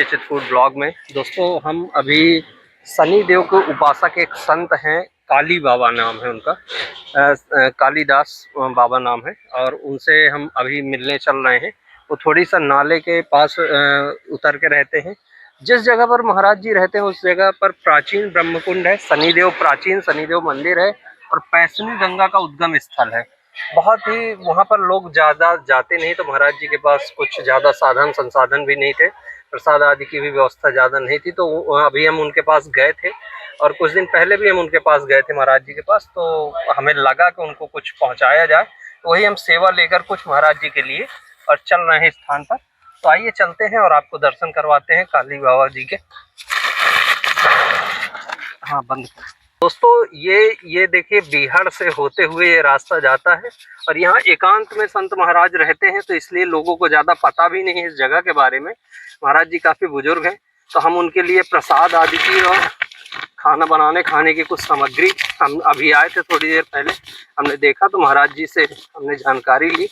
परिचित food blog में। दोस्तों हम अभी शनि देव के उपासक एक संत हैं, काली बाबा नाम है उनका, कालीदास बाबा नाम है, और उनसे हम अभी मिलने चल रहे हैं। वो थोड़ी सा नाले के पास उतर के रहते हैं। जिस जगह पर महाराज जी रहते हैं उस जगह पर प्राचीन ब्रह्मकुंड है, शनिदेव प्राचीन शनिदेव मंदिर है और पैसनी गंगा का उद्गम स्थल है। बहुत ही वहाँ पर लोग ज़्यादा जाते नहीं, तो महाराज जी के पास कुछ ज़्यादा साधन संसाधन भी नहीं थे, प्रसाद आदि की भी व्यवस्था ज़्यादा नहीं थी। तो अभी हम उनके पास गए थे और कुछ दिन पहले भी हम उनके पास गए थे महाराज जी के पास, तो हमें लगा कि उनको कुछ पहुँचाया जाए, तो वही हम सेवा लेकर कुछ महाराज जी के लिए और चल रहे हैं स्थान पर। तो आइए चलते हैं और आपको दर्शन करवाते हैं काली बाबा जी के। हाँ बंद। दोस्तों ये देखिए बिहार से होते हुए ये रास्ता जाता है और यहाँ एकांत में संत महाराज रहते हैं, तो इसलिए लोगों को ज़्यादा पता भी नहीं है इस जगह के बारे में। महाराज जी काफ़ी बुजुर्ग हैं, तो हम उनके लिए प्रसाद आदि की और खाने की कुछ सामग्री, हम अभी आए थे थोड़ी देर पहले, हमने देखा तो महाराज जी से हमने जानकारी ली,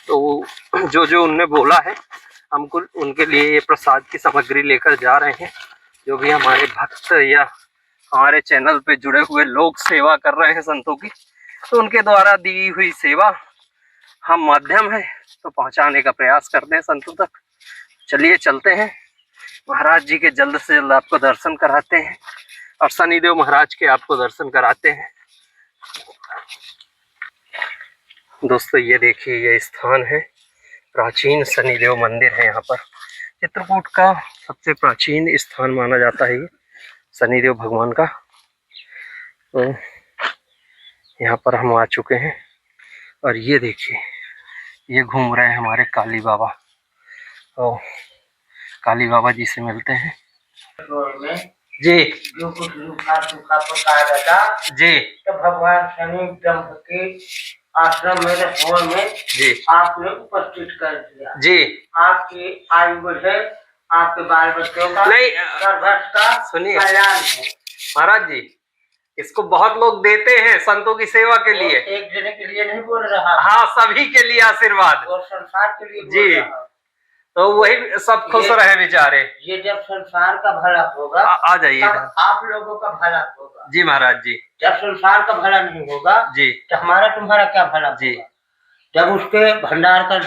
तो जो उनने बोला है हमको उनके लिए ये प्रसाद की सामग्री लेकर जा रहे हैं। जो भी हमारे भक्त या हमारे चैनल पे जुड़े हुए लोग सेवा कर रहे हैं संतों की, तो उनके द्वारा दी हुई सेवा हम माध्यम है तो पहुंचाने का प्रयास करते हैं संतों तक। चलिए चलते हैं, महाराज जी के जल्द से जल्द आपको दर्शन कराते हैं और शनिदेव महाराज के आपको दर्शन कराते हैं। दोस्तों ये देखिए ये स्थान है, प्राचीन शनिदेव मंदिर है। यहाँ पर चित्रकूट का सबसे प्राचीन स्थान माना जाता है ये शनिदेव भगवान का। तो यहाँ पर हम आ चुके हैं और ये देखिए ये घूम रहे हैं हमारे काली बाबा। तो काली बाबा जी से मिलते हैं जी। जो कुछ रूखा सूखा पकाया था जी, तो भगवान शनि ब्रह्म के आश्रम में हवन में जी आपने उपस्थित कर दिया जी। आपकी आयु बढ़े, आपके बाल बच्चों का नहीं सर्वस्व का सुनिए कल्याण हो। महाराज जी, इसको बहुत लोग देते हैं संतों की सेवा के लिए, एक जने के लिए नहीं बोल रहा, हाँ सभी के लिए आशीर्वाद और संसार के लिए जी। बोल रहा। तो वही सब खुश रहे बेचारे। ये जब संसार का भला होगा आ जाइए तब आप लोगों का भला होगा जी महाराज जी। जब संसार का भला नहीं होगा जी तो हमारा तुम्हारा क्या भला जी होगा। जब उसके भंडार का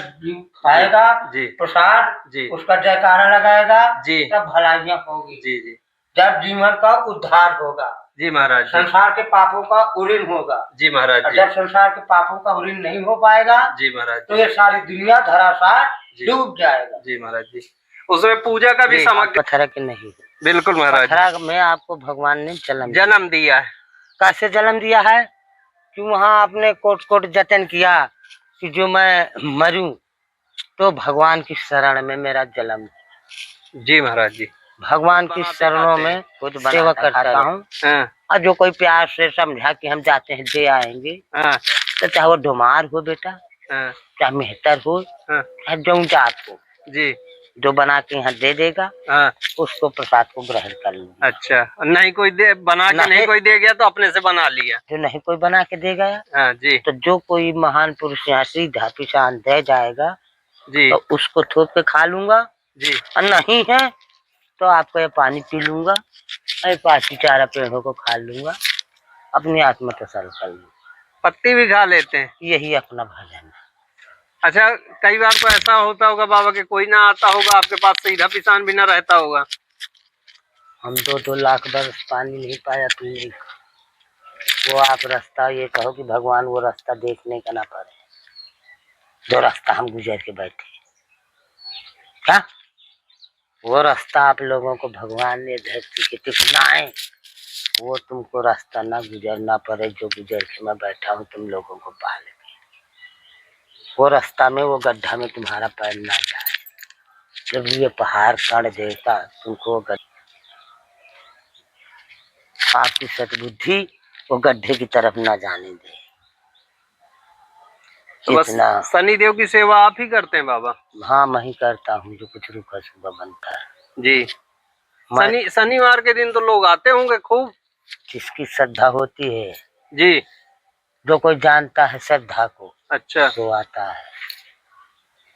खाएगा जी प्रसाद जी उसका जयकारा लगाएगा जी तब भलाइयाँ होगी जी जी जब जीवन का उद्धार होगा जी महाराज जी। संसार के पापों का उऋण होगा जी महाराज जी। जब संसार के पापों का उऋण नहीं हो पाएगा जी महाराज तो ये सारी दुनिया धराशाय डूब जाएगा। जी महाराज जी। उसमें पूजा का भी सामग्री पत्थर की नहीं, बिल्कुल महाराज, पत्थर में आपको भगवान ने जन्म दिया है। कैसे जन्म दिया है कि वहाँ आपने कोट कोट जतन किया कि जो मैं मरूं तो भगवान की शरण में मेरा जन्म। जी महाराज जी। भगवान की शरणों में खुद सेवा करता हूँ और जो कोई प्यार से समझा कि हम जाते हैं दे आएंगे, तो चाहे वो डुमार हो बेटा, चाहे मेहतर हो, चाहे जो जात हो जी, जो बना के यहाँ दे देगा उसको प्रसाद को ग्रहण कर लूंगा। अच्छा, नहीं कोई दे बना के नहीं कोई दे गया तो अपने से बना लिया, जो नहीं कोई बना के दे गया जी, तो जो कोई महान पुरुष यहाँ सीधा पिछान दे जाएगा जी, तो उसको थोप के खा लूंगा जी, और नहीं है तो आपको ये पानी पी लूंगा और पासी चारा पेड़ों को खा लूंगा, अपनी आत्मा तसल्ली कर लूंगा। पत्ती भी खा लेते हैं, यही अपना भजन है। अच्छा, कई बार तो ऐसा होता होगा बाबा के कोई ना आता होगा आपके पास, सीधा पिसान भी ना रहता होगा। हम 2-2 लाख बरस पानी नहीं पाया पीने का, वो आप रास्ता ये कहो कि भगवान वो रास्ता देखने का ना पड़े जो रास्ता हम गुजर के बैठे, क्या वो रास्ता आप लोगों को भगवान ने धरती के टिकनाए, वो तुमको रास्ता ना गुजरना पड़े जो गुजर के मैं बैठा हूँ तुम लोगों को पा ले। वो रास्ता में वो गड्ढा में तुम्हारा पैर ना जाए, जब ये पहाड़ तड़ देता तुमको आपकी सद्बुद्धि वो गड्ढे की तरफ ना जाने दे। तो बस शनिदेव की सेवा आप ही करते हैं बाबा? हाँ मैं ही करता हूँ, जो कुछ रूखा सुबह बनता है जी। शनिवार के दिन तो लोग आते होंगे खूब, जिसकी श्रद्धा होती है जी, जो कोई जानता है श्रद्धा को, अच्छा, तो आता है।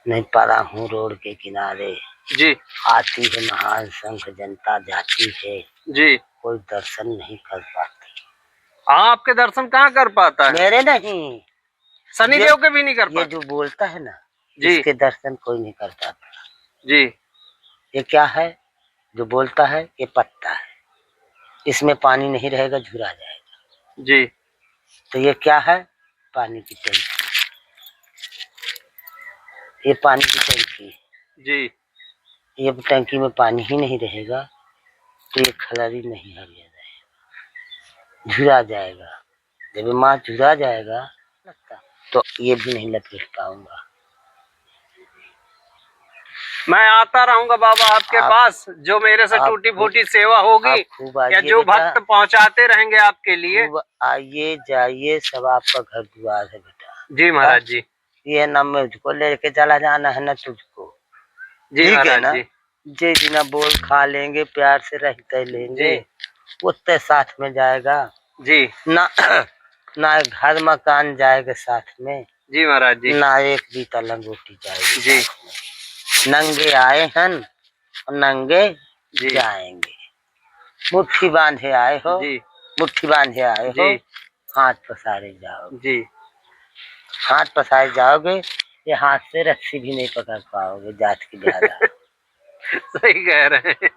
नहीं पड़ा हूँ रोड के किनारे, जी आती है महान संख जनता जाती है, जी। कोई दर्शन नहीं कर पाती। आपके दर्शन कहाँ कर पाता है? मेरे नहीं, शनिदेव के भी नहीं कर ये पाता। जो बोलता है ना, जी इसके दर्शन कोई नहीं कर पाता। जी ये क्या है जो बोलता है? ये पत्ता है, इसमें पानी नहीं रहेगा, झुरा जाएगा। जी तो ये क्या है? पानी की टंकी। ये पानी की टंकी, जी ये टंकी में पानी ही नहीं रहेगा तो ये खलरी नहीं हरिया जाएगा, झुरा जाएगा। जब ये माँ झुरा जाएगा तो ये भी नहीं लपेट पाऊंगा। मैं आता रहूंगा बाबा आपके पास, जो मेरे से टूटी फूटी सेवा होगी या जो भक्त पहुंचाते रहेंगे आपके लिए। आइए जाइए, सब आपका घर द्वार है बेटा। जी महाराज जी। ये ना मुझको लेके चला जाना है ना तुझको, जी महाराज जी। जे जिना बोल खा लेंगे, प्यार से रहते लेंगे, उतने साथ में जाएगा जी। ना ना घर मकान जाएगा साथ में। जी महाराज जी। ना एक बीता लंगोटी जाएगी जी। नंगे आए हैं और नंगे जाएंगे। मुट्ठी बांधे आए हो जी, मुट्ठी बांधे आए हो, हाथ पसारे जाओ जी। हाथ पसारे जाओगे, ये हाथ से रस्सी भी नहीं पकड़ पाओगे, जात की ज्यादा। सही कह रहे हैं।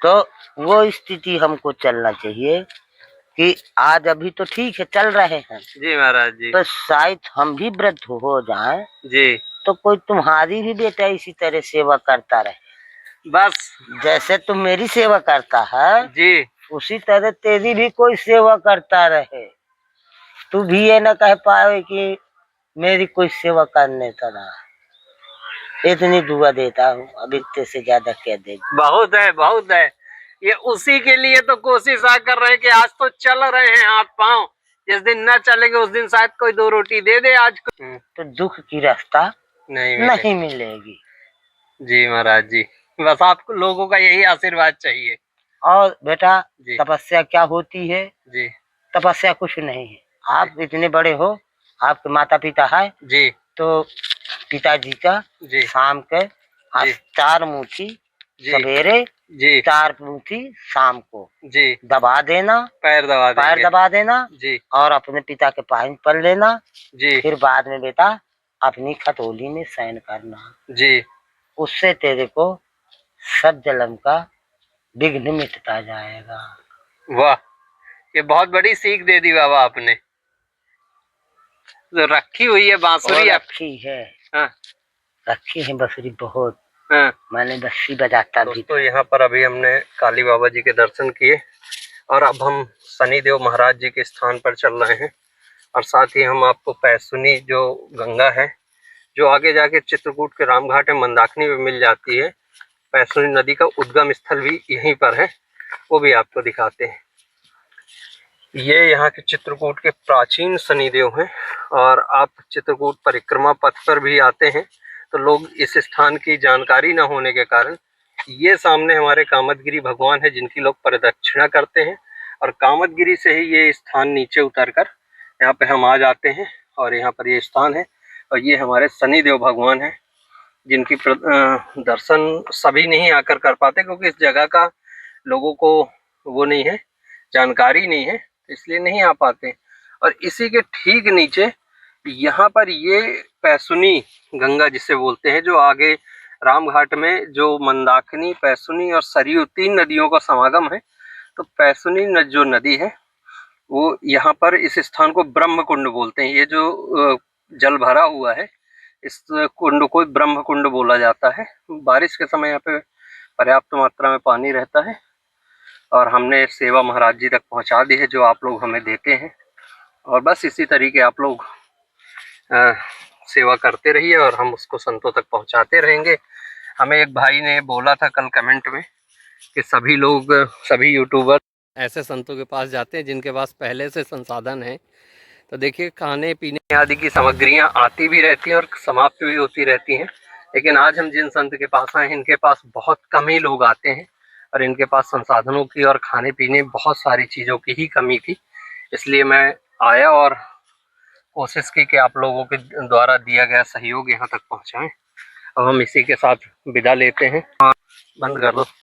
तो वो स्थिति हमको चलना चाहिए कि आज अभी तो ठीक है चल रहे हैं जी महाराज जी। तो शायद हम भी वृद्ध हो जाएं जी, तो कोई तुम्हारी भी बेटा इसी तरह सेवा करता रहे। बस जैसे तुम मेरी सेवा करता है जी, उसी तरह तेरी भी कोई सेवा करता रहे। तू भी ये न कह पाए कि मेरी कोई सेवा करने का ना। इतनी दुआ देता हूँ, अब इतने से ज्यादा क्या दे। बहुत है, बहुत है। ये उसी के लिए तो कोशिश आ कर रहे हैं कि आज तो चल रहे हैं हाथ पांव, जिस दिन न चलेंगे उस दिन शायद कोई दो रोटी दे दे आज को। तो दुख की रास्ता नहीं मिलेगी। जी महाराज जी, बस आपको लोगों का यही आशीर्वाद चाहिए। और बेटा तपस्या क्या होती है जी? तपस्या कुछ नहीं है। आप इतने बड़े हो, आपके माता पिता है जी, तो पिताजी का जी शाम के 4 मुट्ठी सवेरे जी, 4 मुट्ठी शाम को जी दबा देना, पैर दबा देना जी, और अपने पिता के पाइन पर लेना जी। फिर बाद में बेटा अपनी खतौली में शयन करना जी, उससे तेरे को सब जन्म का विघ्न मिटता जाएगा। वाह, ये बहुत बड़ी सीख दे दी बाबा आपने। तो रखी हुई है बांसुरी, रखी है हाँ। रखी है बांसुरी बहुत हाँ। मैंने बस्सी बजाता भी। तो यहाँ पर अभी हमने काली बाबा जी के दर्शन किए और अब हम शनिदेव महाराज जी के स्थान पर चल रहे हैं और साथ ही हम आपको पैसुनी जो गंगा है, जो आगे जाके चित्रकूट के रामघाट में मंदाकिनी में मिल जाती है, पैसुनी नदी का उद्गम स्थल भी यहीं पर है, वो भी आपको दिखाते हैं। ये यहाँ के चित्रकूट के प्राचीन शनिदेव हैं और आप चित्रकूट परिक्रमा पथ पर भी आते हैं तो लोग इस स्थान की जानकारी न होने के कारण, ये सामने हमारे कामदगिरी भगवान है जिनकी लोग प्रदक्षिणा करते हैं और कामदगिरी से ही ये स्थान नीचे उतरकर यहाँ पे हम आ जाते हैं और यहाँ पर ये स्थान है और ये हमारे शनिदेव भगवान हैं जिनकी दर्शन सभी नहीं आकर कर पाते क्योंकि इस जगह का लोगों को वो नहीं है, जानकारी नहीं है, इसलिए नहीं आ पाते। और इसी के ठीक नीचे यहाँ पर ये पैसुनी गंगा जिसे बोलते हैं, जो आगे रामघाट में जो मंदाकिनी, पैसुनी और सरयू 3 नदियों का समागम है, तो पैसुनी जो नदी है वो यहाँ पर इस स्थान को ब्रह्म कुंड बोलते हैं। ये जो जल भरा हुआ है इस कुंड को ब्रह्म कुंड बोला जाता है। बारिश के समय यहाँ पे पर्याप्त मात्रा में पानी रहता है और हमने सेवा महाराज जी तक पहुँचा दी है जो आप लोग हमें देते हैं और बस इसी तरीके आप लोग सेवा करते रहिए और हम उसको संतों तक पहुँचाते रहेंगे। हमें एक भाई ने बोला था कल कमेंट में कि सभी लोग, सभी यूट्यूबर ऐसे संतों के पास जाते हैं जिनके पास पहले से संसाधन है। तो देखिए खाने पीने आदि की सामग्रियां आती भी रहती हैं और समाप्त भी होती रहती हैं, लेकिन आज हम जिन संत के पास आए हैं इनके पास बहुत कम ही लोग आते हैं और इनके पास संसाधनों की और खाने पीने बहुत सारी चीज़ों की ही कमी थी। इसलिए मैं आया और कोशिश की कि आप लोगों के द्वारा दिया गया सहयोग यहाँ तक पहुँचाएं। अब हम इसी के साथ विदा लेते हैं। हाँ, बंद कर दो।